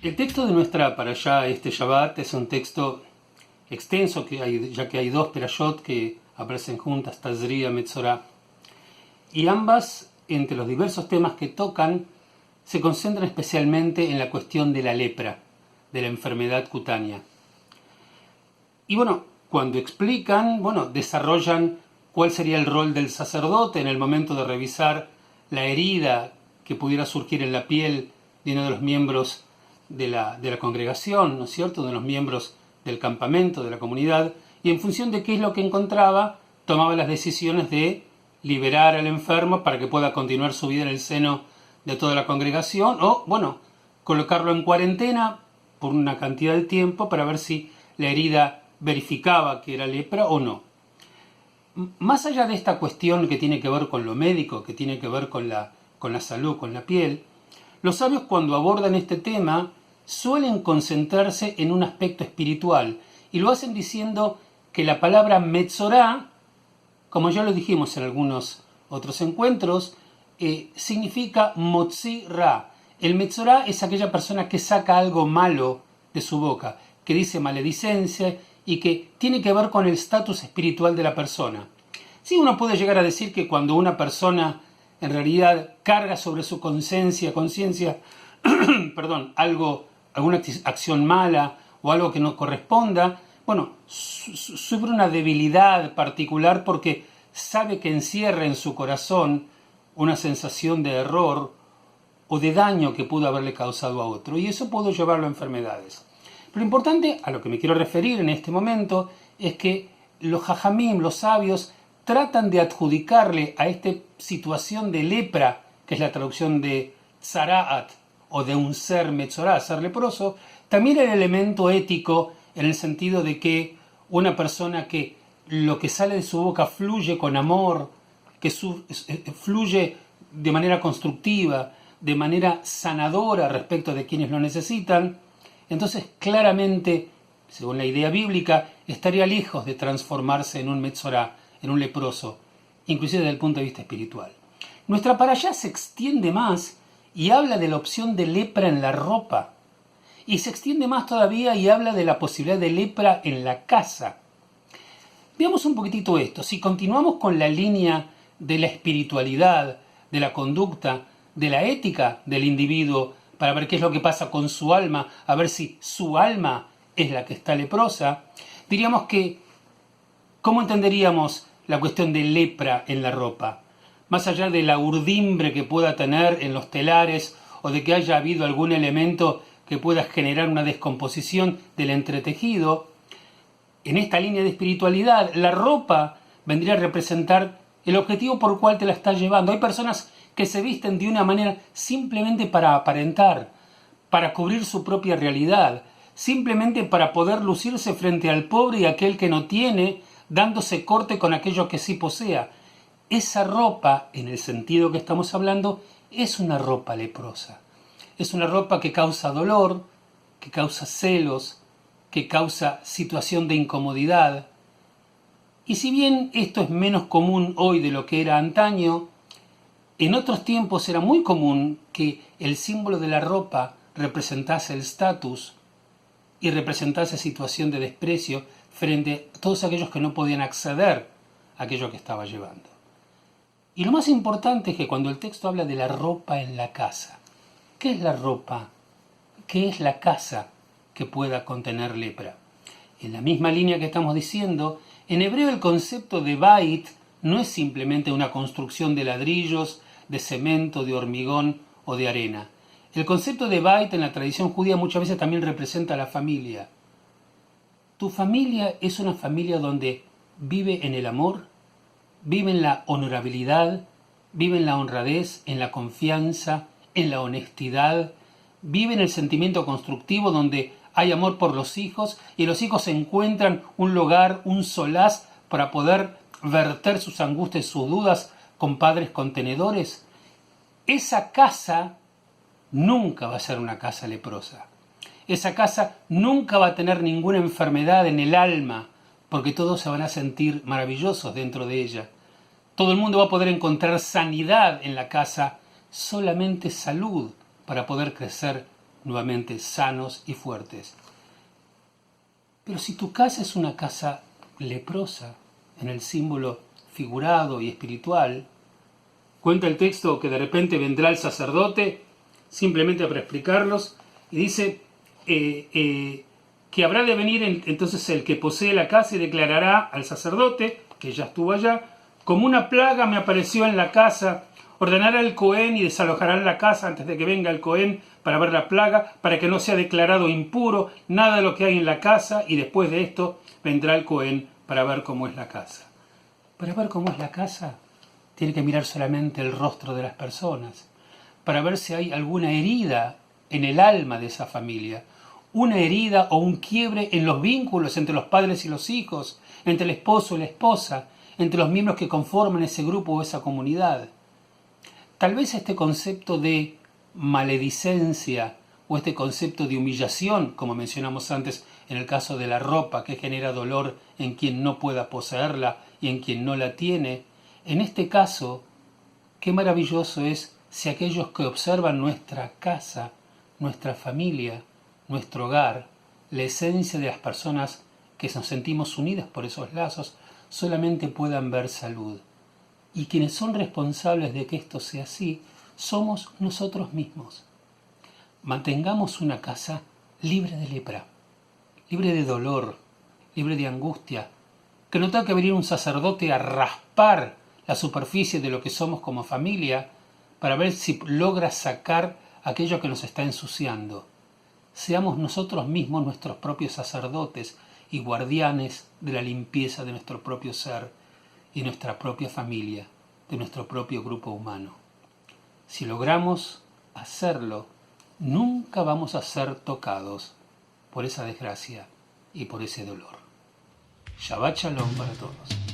El texto de nuestra parashá, este Shabbat, es un texto extenso, ya que hay dos perashot que aparecen juntas, Tazria, Metzorah, y ambas, entre los diversos temas que tocan, se concentran especialmente en la cuestión de la lepra, de la enfermedad cutánea. Y cuando explican, desarrollan cuál sería el rol del sacerdote en el momento de revisar la herida que pudiera surgir en la piel de uno de los miembros de la congregación, ¿no es cierto?, de los miembros del campamento, de la comunidad, y en función de qué es lo que encontraba, tomaba las decisiones de liberar al enfermo para que pueda continuar su vida en el seno de toda la congregación, o, colocarlo en cuarentena por una cantidad de tiempo para ver si la herida verificaba que era lepra o no. Más allá de esta cuestión que tiene que ver con lo médico, que tiene que ver con la salud, con la piel, los sabios, cuando abordan este tema, suelen concentrarse en un aspecto espiritual, y lo hacen diciendo que la palabra Metzorah, como ya lo dijimos en algunos otros encuentros, significa Motzi Ra. El Metzorah es aquella persona que saca algo malo de su boca, que dice maledicencia y que tiene que ver con el estatus espiritual de la persona. Sí, uno puede llegar a decir que cuando una persona en realidad carga sobre su conciencia, alguna acción mala o algo que no corresponda, sufre una debilidad particular porque sabe que encierra en su corazón una sensación de error o de daño que pudo haberle causado a otro, y eso puede llevarlo a enfermedades. Pero lo importante, a lo que me quiero referir en este momento, es que los jajamim, los sabios, tratan de adjudicarle a esta situación de lepra, que es la traducción de tzaraat, o de un ser metzorá, ser leproso, también el elemento ético, en el sentido de que una persona que lo que sale de su boca fluye con amor, que fluye de manera constructiva, de manera sanadora respecto de quienes lo necesitan, entonces claramente, según la idea bíblica, estaría lejos de transformarse en un metzorá, en un leproso, inclusive desde el punto de vista espiritual. Nuestra parashá se extiende más y habla de la opción de lepra en la ropa, y se extiende más todavía y habla de la posibilidad de lepra en la casa. Veamos un poquitito esto. Si continuamos con la línea de la espiritualidad, de la conducta, de la ética del individuo, para ver qué es lo que pasa con su alma, a ver si su alma es la que está leprosa, diríamos que, ¿cómo entenderíamos la cuestión de lepra en la ropa? Más allá de la urdimbre que pueda tener en los telares o de que haya habido algún elemento que pueda generar una descomposición del entretejido, en esta línea de espiritualidad, la ropa vendría a representar el objetivo por el cual te la estás llevando. Hay personas que se visten de una manera simplemente para aparentar, para cubrir su propia realidad, simplemente para poder lucirse frente al pobre y aquel que no tiene, dándose corte con aquello que sí posea. Esa ropa, en el sentido que estamos hablando, es una ropa leprosa. Es una ropa que causa dolor, que causa celos, que causa situación de incomodidad. Y si bien esto es menos común hoy de lo que era antaño, en otros tiempos era muy común que el símbolo de la ropa representase el estatus y representase situación de desprecio frente a todos aquellos que no podían acceder a aquello que estaba llevando. Y lo más importante es que cuando el texto habla de la ropa en la casa, ¿qué es la ropa? ¿Qué es la casa que pueda contener lepra? En la misma línea que estamos diciendo, en hebreo el concepto de bait no es simplemente una construcción de ladrillos, de cemento, de hormigón o de arena. El concepto de bait en la tradición judía muchas veces también representa a la familia. Tu familia es una familia donde vive en el amor, vive en la honorabilidad, vive en la honradez, en la confianza, en la honestidad, vive en el sentimiento constructivo donde hay amor por los hijos y los hijos encuentran un lugar, un solaz para poder verter sus angustias y sus dudas con padres contenedores. Esa casa nunca va a ser una casa leprosa. Esa casa nunca va a tener ninguna enfermedad en el alma, porque todos se van a sentir maravillosos dentro de ella. Todo el mundo va a poder encontrar sanidad en la casa, solamente salud para poder crecer nuevamente sanos y fuertes. Pero si tu casa es una casa leprosa, en el símbolo figurado y espiritual, cuenta el texto que de repente vendrá el sacerdote, simplemente para explicarlos, y dice que habrá de venir entonces el que posee la casa y declarará al sacerdote, que ya estuvo allá, como una plaga me apareció en la casa, ordenará al Cohen y desalojará la casa antes de que venga el Cohen para ver la plaga, para que no sea declarado impuro nada de lo que hay en la casa, y después de esto vendrá el Cohen para ver cómo es la casa. Para ver cómo es la casa, tiene que mirar solamente el rostro de las personas, para ver si hay alguna herida en el alma de esa familia, una herida o un quiebre en los vínculos entre los padres y los hijos, entre el esposo y la esposa, entre los miembros que conforman ese grupo o esa comunidad. Tal vez este concepto de maledicencia o este concepto de humillación, como mencionamos antes en el caso de la ropa, que genera dolor en quien no pueda poseerla y en quien no la tiene, en este caso, qué maravilloso es si aquellos que observan nuestra casa, nuestra familia, nuestro hogar, la esencia de las personas que nos sentimos unidas por esos lazos, solamente puedan ver salud. Y quienes son responsables de que esto sea así, somos nosotros mismos. Mantengamos una casa libre de lepra, libre de dolor, libre de angustia, que no tenga que venir un sacerdote a raspar la superficie de lo que somos como familia para ver si logra sacar aquello que nos está ensuciando. Seamos nosotros mismos nuestros propios sacerdotes y guardianes de la limpieza de nuestro propio ser y nuestra propia familia, de nuestro propio grupo humano. Si logramos hacerlo, nunca vamos a ser tocados por esa desgracia y por ese dolor. Shabbat Shalom para todos.